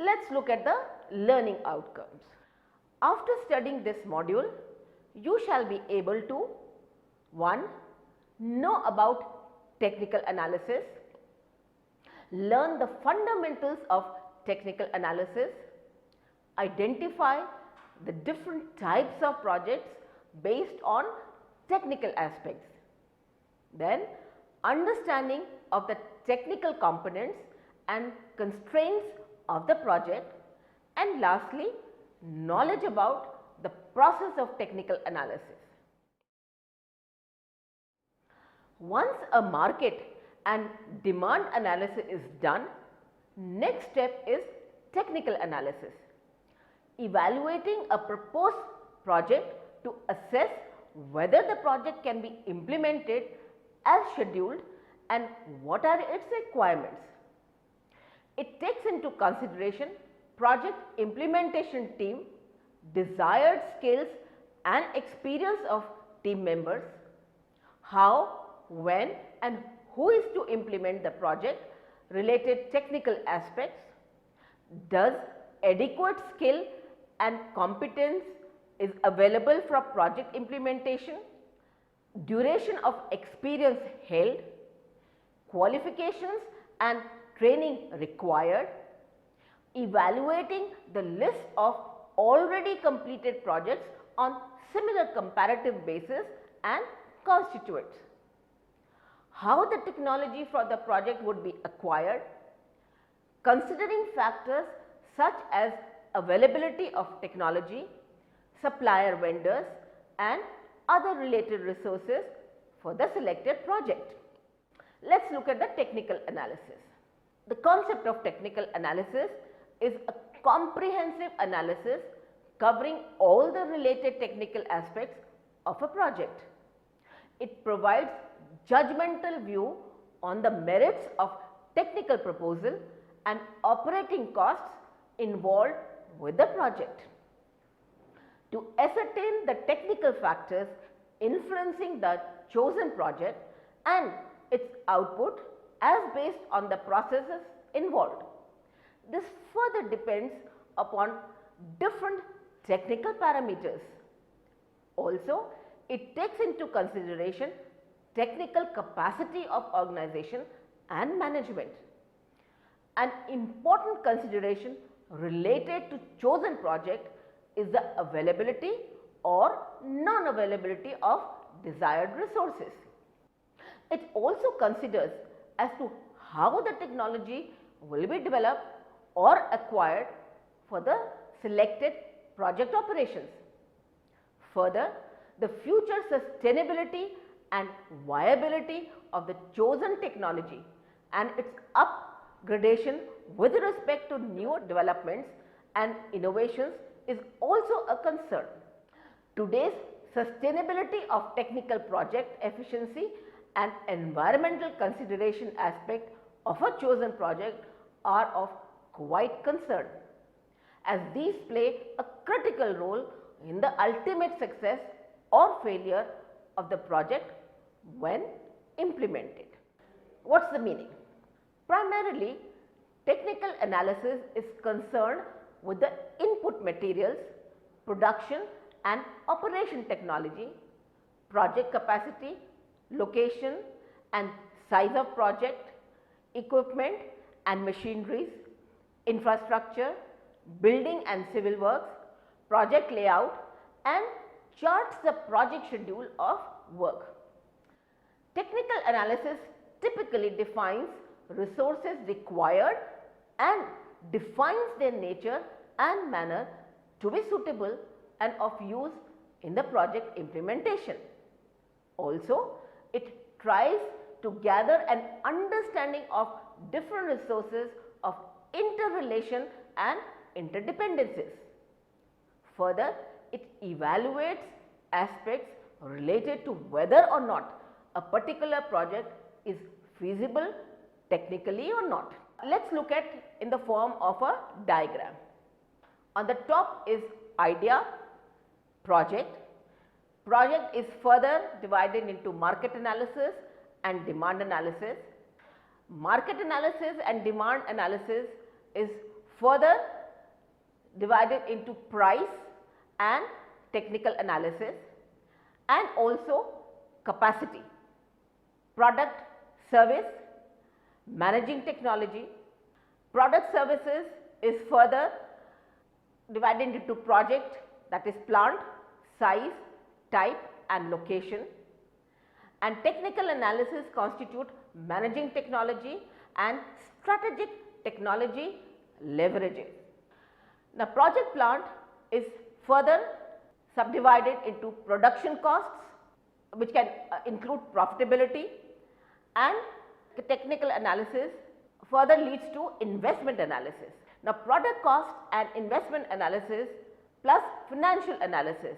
let's look at the learning outcomes. After studying this module, you shall be able to 1. Know about technical analysis, learn the fundamentals of technical analysis, identify the different types of projects based on technical aspects, then understanding of the technical components and constraints of the project, and lastly knowledge about the process of technical analysis. Once a market and demand analysis is done, next step is technical analysis. Evaluating a proposed project to assess whether the project can be implemented as scheduled and what are its requirements. It takes into consideration project implementation team, desired skills and experience of team members, how, when and who is to implement the project, related technical aspects, does adequate skill and competence is available for project implementation, duration of experience held, qualifications and training required, evaluating the list of already completed projects on similar comparative basis and constituents, how the technology for the project would be acquired, considering factors such as availability of technology, supplier vendors and other related resources for the selected project. Let us look at the technical analysis. The concept of technical analysis is a comprehensive analysis covering all the related technical aspects of a project. It provides judgmental view on the merits of technical proposal and operating costs involved with the project. To ascertain the technical factors influencing the chosen project and its output as based on the processes involved. This further depends upon different technical parameters. Also, it takes into consideration technical capacity of organization and management. An important consideration related to chosen project is the availability or non-availability of desired resources. It also considers as to how the technology will be developed or acquired for the selected project operations. Further, the future sustainability and viability of the chosen technology and its upgradation with respect to new developments and innovations is also a concern. Today's sustainability of technical project efficiency and environmental consideration aspect of a chosen project are of quite concern, as these play a critical role in the ultimate success or failure of the project when implemented. What is the meaning? Primarily, technical analysis is concerned with the input materials, production and operation technology, project capacity, location and size of project, equipment and machineries, infrastructure, building and civil works, project layout and charts the project schedule of work. Technical analysis typically defines resources required and defines their nature and manner to be suitable and of use in the project implementation. Also, it tries to gather an understanding of different resources of interrelation and interdependencies. Further, it evaluates aspects related to whether or not a particular project is feasible technically or not. Let us look at in the form of a diagram. On the top is idea, project. Project is further divided into market analysis and demand analysis. Market analysis and demand analysis is further divided into price and technical analysis, and also capacity, product, service, managing technology. Product services is further divided into project, that is plant, size, type and location, and technical analysis constitute managing technology and strategic technology leverages. Now, project plant is further subdivided into production costs, which can include profitability, and the technical analysis further leads to investment analysis. Now, product cost and investment analysis plus financial analysis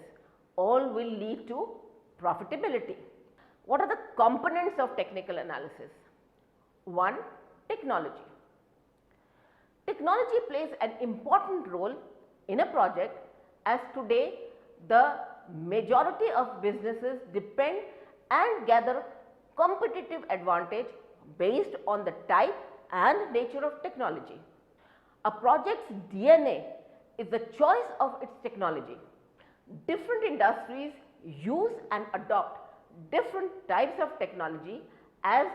all will lead to profitability. What are the components of technical analysis? 1. Technology. Technology plays an important role in a project, as today the majority of businesses depend and gather competitive advantage based on the type and nature of technology. A project's DNA is the choice of its technology. Different industries use and adopt different types of technology as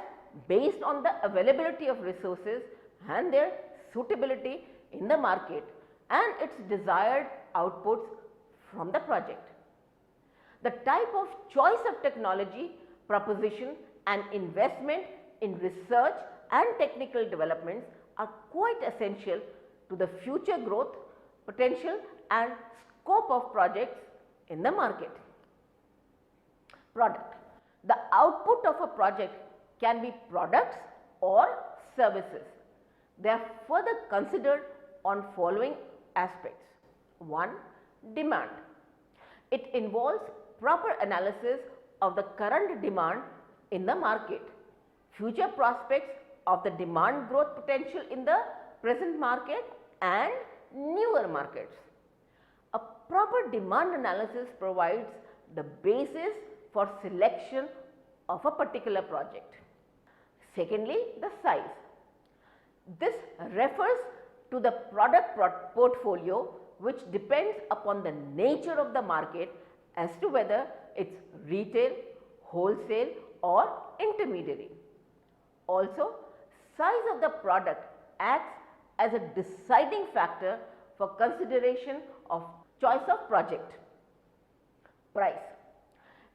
based on the availability of resources and their suitability in the market and its desired outputs from the project. The type of choice of technology, proposition and investment in research and technical developments are quite essential to the future growth potential and scope of projects in the market. Product. The output of a project can be products or services. They are further considered on following aspects. 1. Demand. It involves proper analysis of the current demand in the market, future prospects of the demand growth potential in the present market and newer markets. A proper demand analysis provides the basis for selection of a particular project. Secondly, the size. This refers to the product portfolio, which depends upon the nature of the market as to whether it is retail, wholesale or intermediary. Also, size of the product acts as a deciding factor for consideration of choice of project. Price.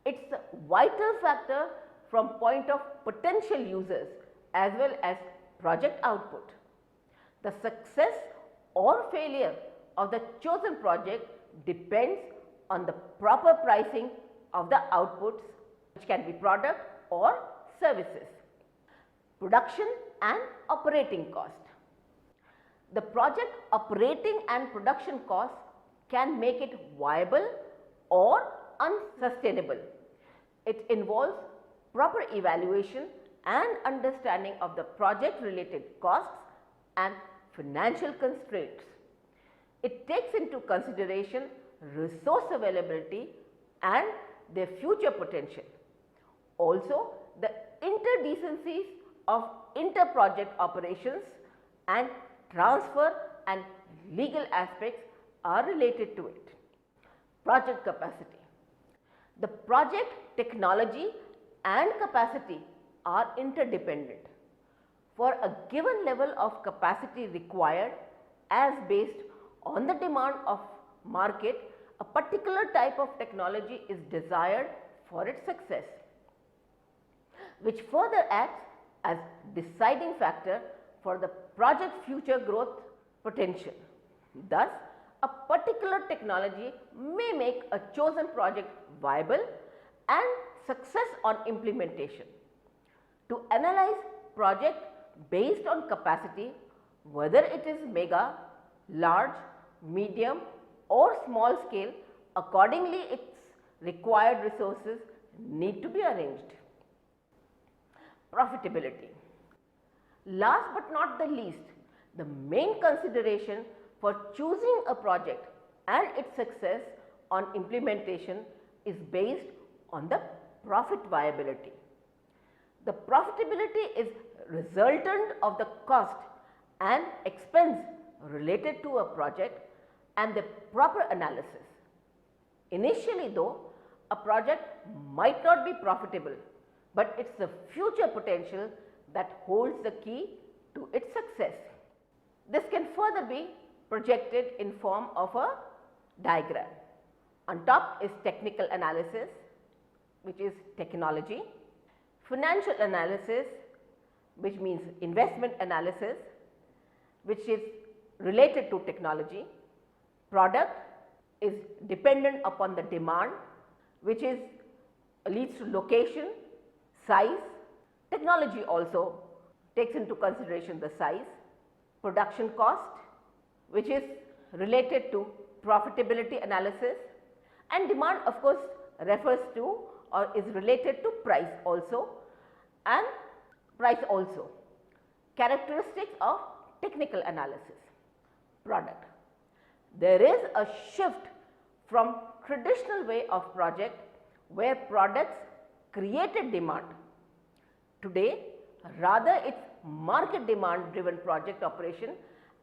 It is a vital factor from point of potential users as well as project output. The success or failure of the chosen project depends on the proper pricing of the outputs, which can be product or services. Production and operating cost. The project operating and production costs can make it viable or unsustainable. It involves proper evaluation and understanding of the project related costs and financial constraints. It takes into consideration resource availability and their future potential. Also, the interdecencies of inter-project operations and transfer and legal aspects are related to it. Project capacity. The project technology and capacity are interdependent. For a given level of capacity required as based on the demand of market, a particular type of technology is desired for its success, which further acts as deciding factor for the project future growth potential. Thus, a particular technology may make a chosen project viable and success on implementation. To analyze project based on capacity, whether it is mega, large, medium or small scale, accordingly its required resources need to be arranged. Profitability. Last but not the least, the main consideration for choosing a project and its success on implementation is based on the profit viability. The profitability is resultant of the cost and expense related to a project and the proper analysis. Initially though, a project might not be profitable, but it's the future potential that holds the key to its success. This can further be projected in form of a diagram. On top is technical analysis, which is technology, financial analysis, which means investment analysis, which is related to technology. Product is dependent upon the demand, which is leads to location, size. Technology also takes into consideration the size. Production cost, which is related to profitability analysis, and demand of course refers to or is related to price also, and price also. Characteristics of technical analysis. Product. There is a shift from traditional way of project where products created demand. Today rather it is market demand driven project operation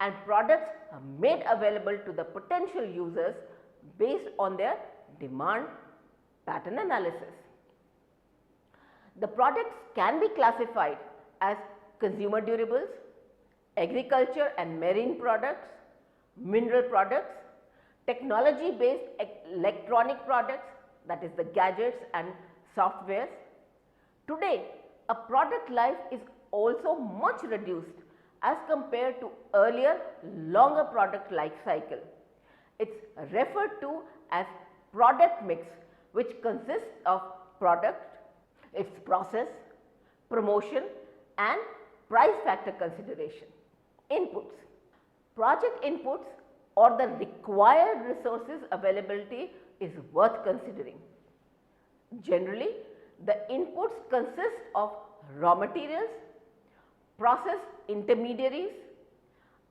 and products are made available to the potential users based on their demand pattern analysis. The products can be classified as consumer durables, agriculture and marine products, mineral products, technology based electronic products, that is the gadgets and softwares. Today a product life is also much reduced as compared to earlier longer product life cycle. It is referred to as product mix, which consists of product, its process, promotion and price factor consideration. Inputs. Project inputs or the required resources availability is worth considering. Generally, the inputs consist of raw materials, process intermediaries,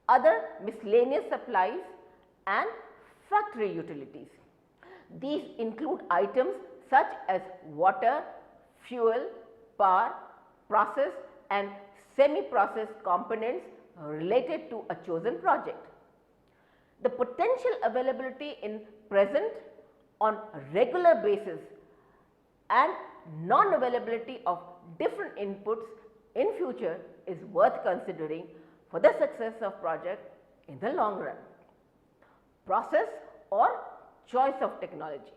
other miscellaneous supplies and factory utilities. These include items such as water, fuel, power, process and semi-processed components related to a chosen project. The potential availability in present, on regular basis and non-availability of different inputs in future is worth considering for the success of project in the long run. Process or choice of technology.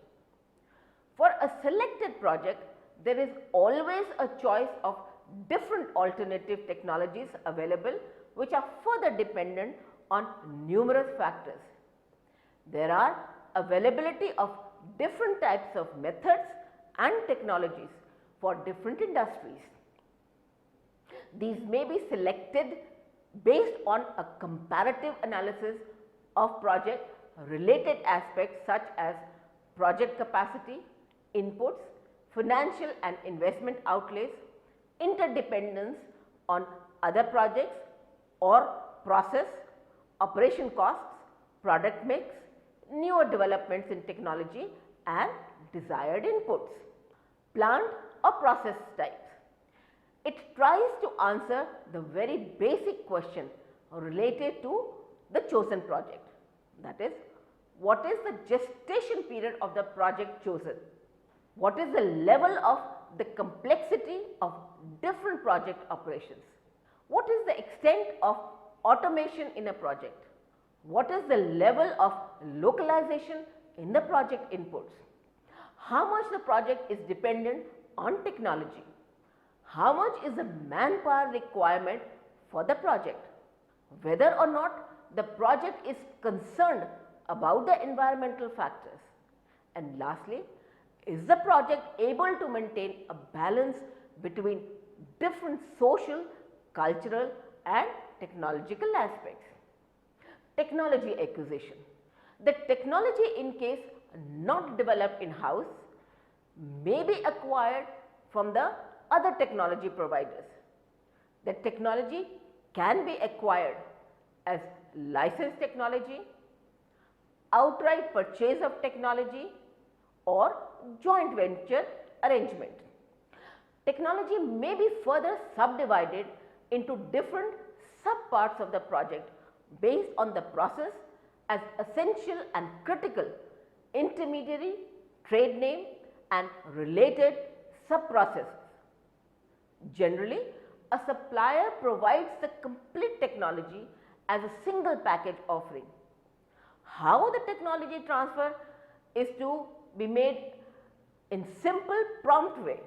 For a selected project, there is always a choice of different alternative technologies available which are further dependent on numerous factors. There are availability of different types of methods and technologies for different industries. These may be selected based on a comparative analysis of project related aspects such as project capacity, inputs, financial and investment outlays, interdependence on other projects or process, operation costs, product mix, newer developments in technology and desired inputs. Plant or process types. It tries to answer the very basic question related to the chosen project, that is, what is the gestation period of the project chosen? What is the level of the complexity of different project operations? What is the extent of automation in a project? What is the level of localization in the project inputs? How much the project is dependent on technology? How much is the manpower requirement for the project? Whether or not the project is concerned about the environmental factors. And lastly, is the project able to maintain a balance between different social, cultural and technological aspects? Technology acquisition. The technology in case not developed in-house may be acquired from the other technology providers. The technology can be acquired as licensed technology, outright purchase of technology or joint venture arrangement. Technology may be further subdivided into different subparts of the project based on the process as essential and critical intermediary, trade name and related sub-processes. Generally, a supplier provides the complete technology as a single package offering. How the technology transfer is to be made in simple, prompt way.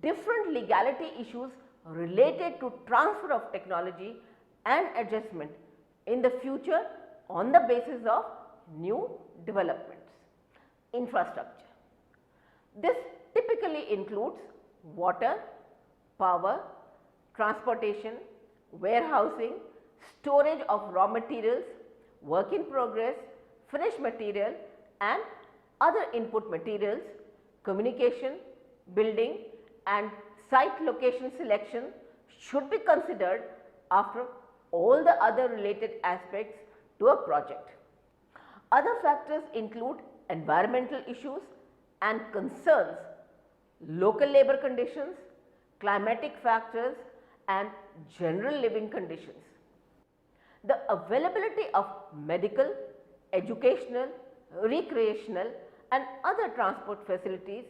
Different legality issues related to transfer of technology and adjustment in the future on the basis of new developments. Infrastructure. This typically includes water, power, transportation, warehousing, storage of raw materials, work in progress, finished material and other input materials, communication, building and site location selection should be considered after all the other related aspects to a project. Other factors include environmental issues and concerns, local labor conditions, climatic factors and general living conditions. The availability of medical, educational, recreational and other transport facilities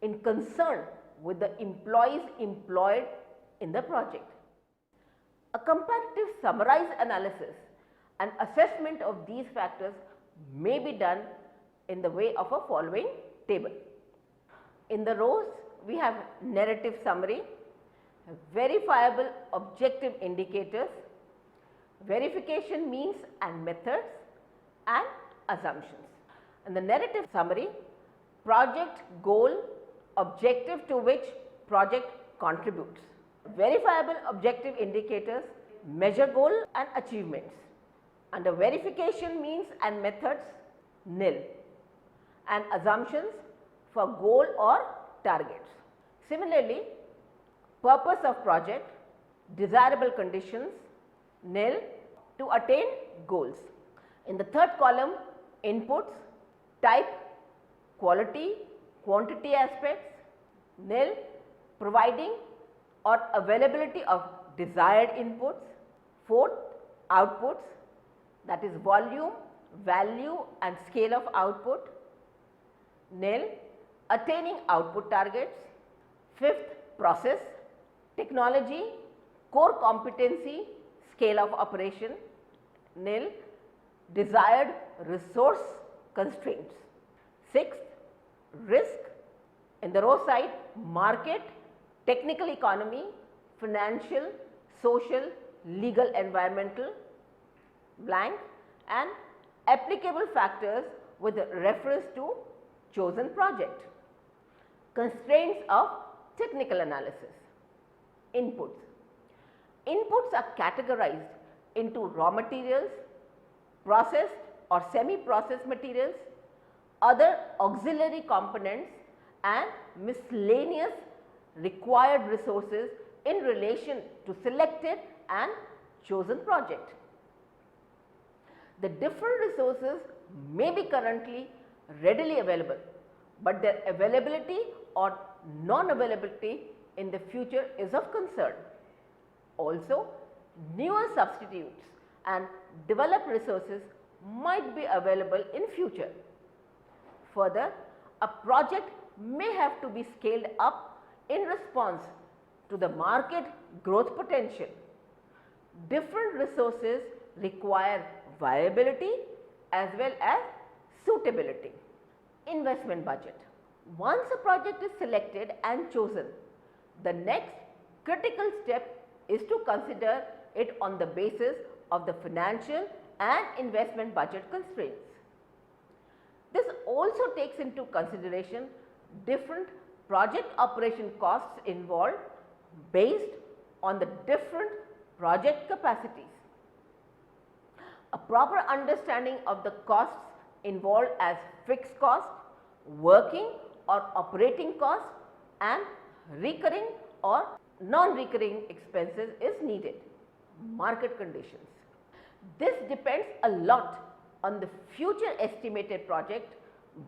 in concern with the employees employed in the project. A comparative summarized analysis and assessment of these factors may be done in the way of a following table. In the rows, we have narrative summary, verifiable objective indicators, verification means and methods and assumptions. In the narrative summary, project goal, objective to which project contributes. Verifiable objective indicators, measure goal and achievements. Under verification means and methods, nil, and assumptions for goal or targets. Similarly, purpose of project, desirable conditions, nil, to attain goals. In the third column, inputs, type, quality, quantity aspects, nil, providing or availability of desired inputs. Fourth, outputs, that is volume, value and scale of output, nil, attaining output targets. Fifth, process, technology, core competency, scale of operation, nil, desired resource constraints. Sixth, risk, in the row side, market, technical economy, financial, social, legal, environmental, blank, and applicable factors with reference to chosen project. Constraints of technical analysis. Inputs. Inputs are categorized into raw materials, processed or semi-processed materials, other auxiliary components and miscellaneous required resources in relation to selected and chosen project. The different resources may be currently readily available, but their availability or non-availability in the future is of concern. Also, newer substitutes and developed resources might be available in future. Further, a project may have to be scaled up in response to the market growth potential. Different resources require viability as well as suitability. Investment budget. Once a project is selected and chosen, the next critical step is to consider it on the basis of the financial and investment budget constraints. This also takes into consideration different project operation costs involved based on the different project capacities. A proper understanding of the costs involved as fixed cost, working or operating costs and recurring or non-recurring expenses is needed. Market conditions. This depends a lot on the future estimated project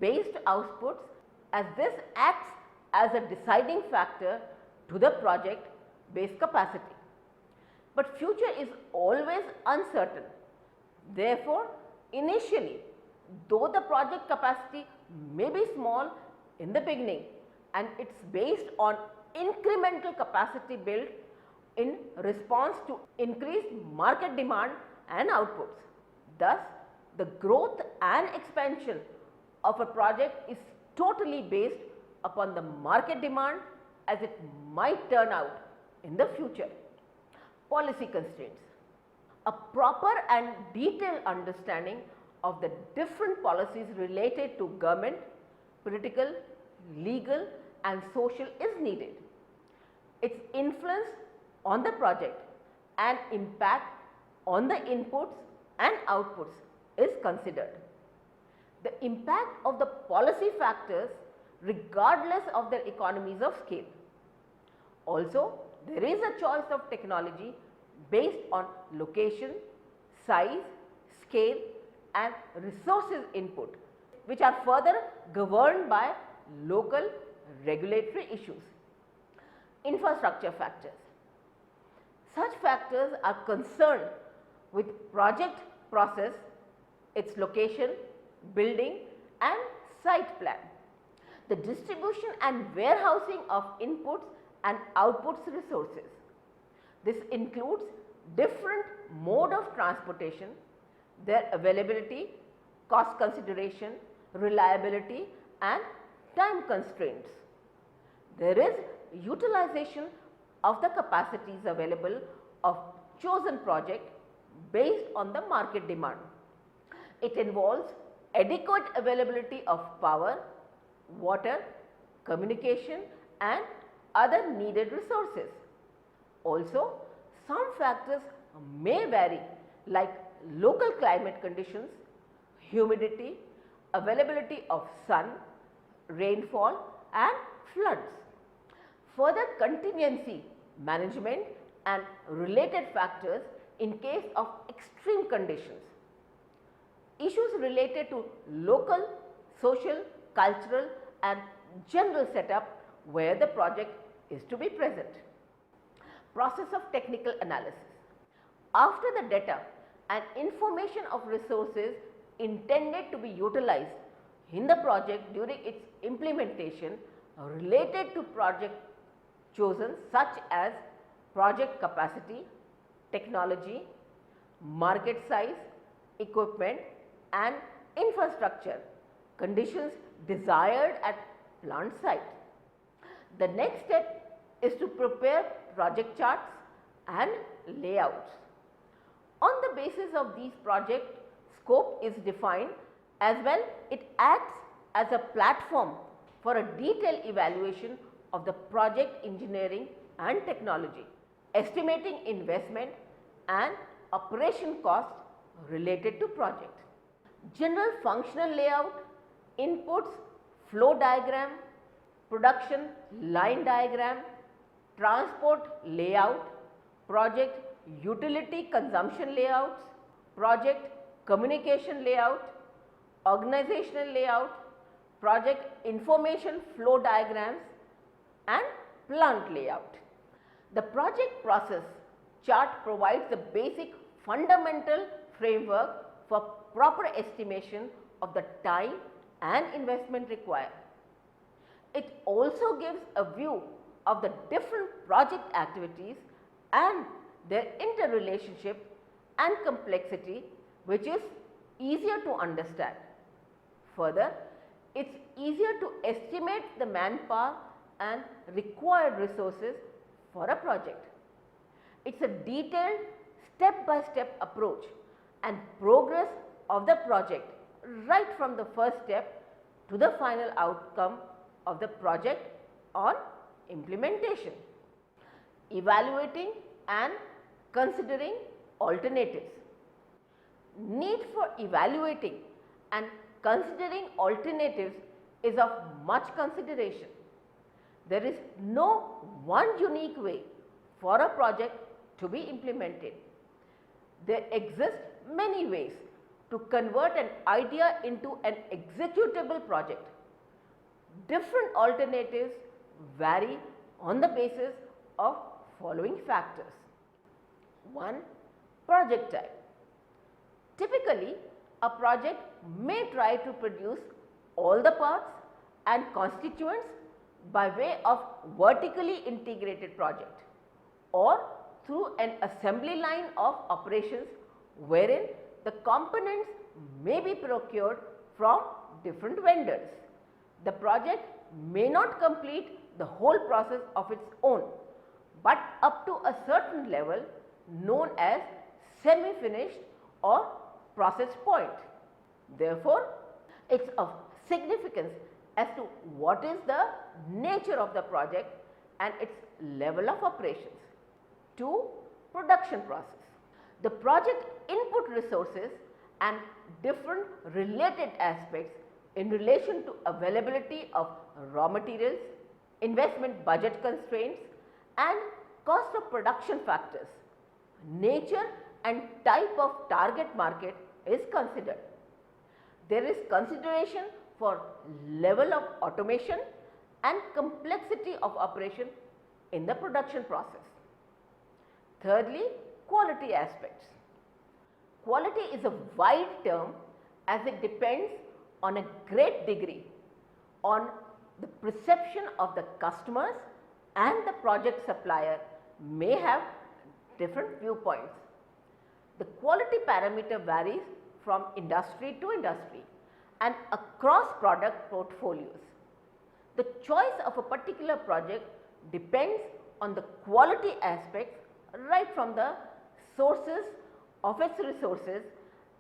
based outputs, as this acts as a deciding factor to the project based capacity. but future is always uncertain. Therefore, initially, though the project capacity may be small in the beginning and it is based on incremental capacity built in response to increased market demand and outputs. Thus, the growth and expansion of a project is totally based upon the market demand as it might turn out in the future. Policy constraints. A proper and detailed understanding of the different policies related to government, political, legal and social is needed. Its influence on the project and impact on the inputs and outputs is considered. The impact of the policy factors regardless of their economies of scale. Also, there is a choice of technology based on location, size, scale and resources input, which are further governed by local regulatory issues. Infrastructure factors. Such factors are concerned with project process, its location, building and site plan. The distribution and warehousing of inputs and outputs resources. This includes different mode of transportation, their availability, cost consideration, reliability and time constraints. There is utilization of the capacities available of chosen project based on the market demand. It involves adequate availability of power, water, communication and other needed resources. Also, some factors may vary like local climate conditions, humidity, availability of sun, rainfall and floods. Further contingency management and related factors in case of extreme conditions. Issues related to local, social, cultural and general setup where the project is to be present. Process of technical analysis. After the data and information of resources intended to be utilized in the project during its implementation related to project chosen such as project capacity, technology, market size, equipment and infrastructure conditions desired at plant site. The next step is to prepare project charts and layouts. On the basis of these project scope is defined as well, it acts as a platform for a detailed evaluation of the project engineering and technology, estimating investment and operation cost related to project. General functional layout, inputs, flow diagram, production line diagram, transport layout, project utility consumption layouts, project communication layout, organizational layout, project information flow diagrams and plant layout. The project process chart provides the basic fundamental framework for proper estimation of the time and investment required. It also gives a view of the different project activities and their interrelationship and complexity, which is easier to understand. Further, it is easier to estimate the manpower and required resources for a project. It is a detailed step-by-step approach and progress of the project right from the first step to the final outcome of the project on implementation. Evaluating and considering alternatives. Need for evaluating and considering alternatives is of much consideration. There is no one unique way for a project to be implemented. There exist many ways to convert an idea into an executable project. Different alternatives vary on the basis of following factors. 1. Project type. Typically, a project may try to produce all the parts and constituents by way of vertically integrated project or through an assembly line of operations wherein the components may be procured from different vendors. The project may not complete the whole process of its own, but up to a certain level known as semi-finished or process point. Therefore, it is of significance as to what is the nature of the project and its level of operations. 2. Production process. The project input resources and different related aspects in relation to availability of raw materials, investment budget constraints and cost of production factors. Nature and type of target market is considered. There is consideration for level of automation and complexity of operation in the production process. Thirdly, quality aspects. Quality is a wide term as it depends on a great degree on the perception of the customers and the project supplier may have different viewpoints. The quality parameter varies from industry to industry and across product portfolios. The choice of a particular project depends on the quality aspects right from the sources of its resources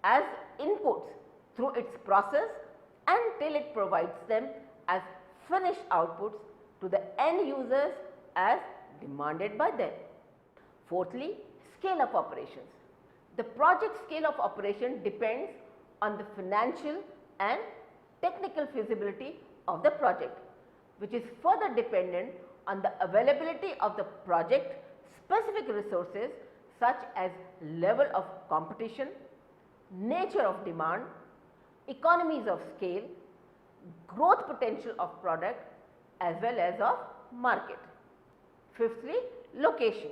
as inputs through its process until it provides them as finished outputs to the end users as demanded by them. Fourthly, scale of operations. The project scale of operation depends on the financial and technical feasibility of the project, which is further dependent on the availability of the project specific resources such as level of competition, nature of demand, economies of scale, growth potential of product as well as of market. Fifthly, location.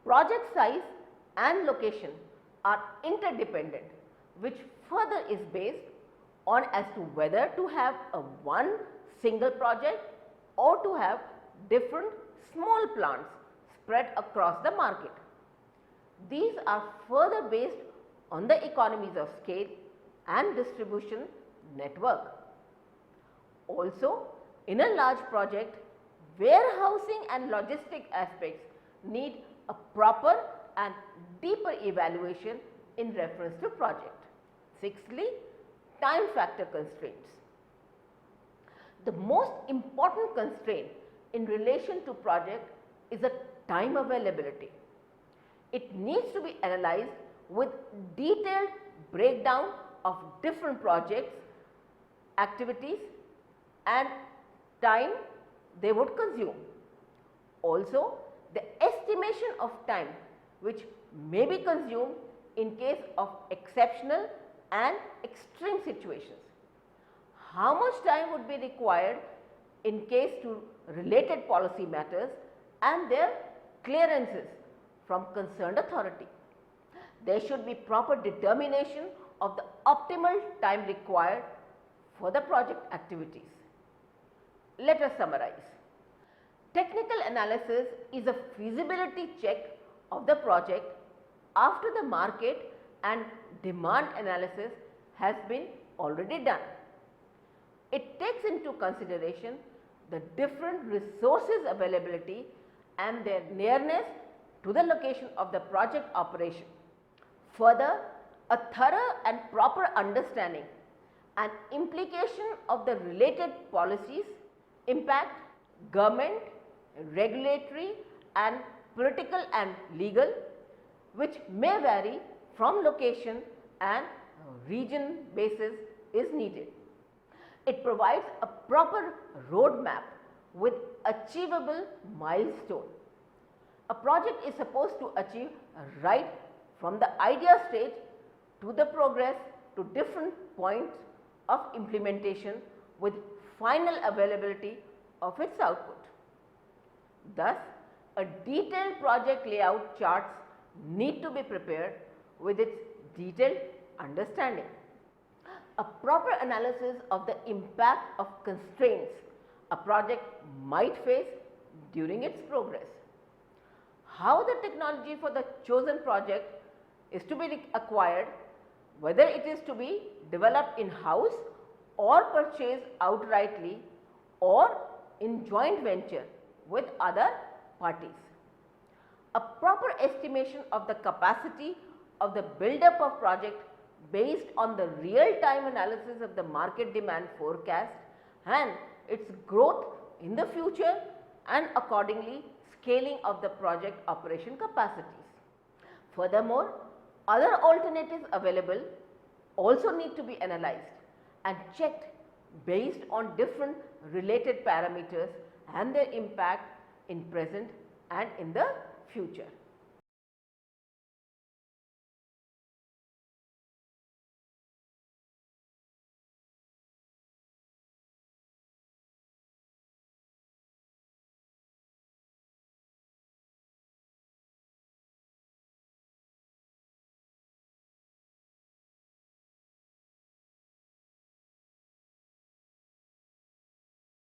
Project size and location are interdependent, which further is based on as to whether to have a one single project or to have different small plants spread across the market. These are further based on the economies of scale and distribution network. Also, in a large project, warehousing and logistic aspects need a proper and deeper evaluation in reference to project. Sixthly, time factor constraints. The most important constraint in relation to project is a time availability. It needs to be analyzed with detailed breakdown of different projects, activities and time they would consume. Also, the estimation of time which may be consumed in case of exceptional and extreme situations. How much time would be required in case to related policy matters and their clearances from concerned authority. There should be proper determination of the optimal time required for the project activities. Let us summarize. Technical analysis is a feasibility check of the project after the market and demand analysis has been already done. It takes into consideration the different resources availability and their nearness to the location of the project operation. Further, a thorough and proper understanding and implication of the related policies, impact, government, regulatory and political and legal, which may vary from location and region basis, is needed. It provides a proper roadmap with achievable milestone. A project is supposed to achieve right from the idea stage to the progress to different points of implementation with final availability of its output. Thus, a detailed project layout charts need to be prepared with its detailed understanding. A proper analysis of the impact of constraints a project might face during its progress. How the technology for the chosen project is to be acquired, whether it is to be developed in-house or purchased outrightly or in joint venture with other parties. A proper estimation of the capacity of the build-up of project based on the real-time analysis of the market demand forecast and its growth in the future, and accordingly scaling of the project operation capacities. Furthermore, other alternatives available also need to be analyzed and checked based on different related parameters and their impact in present and in the future.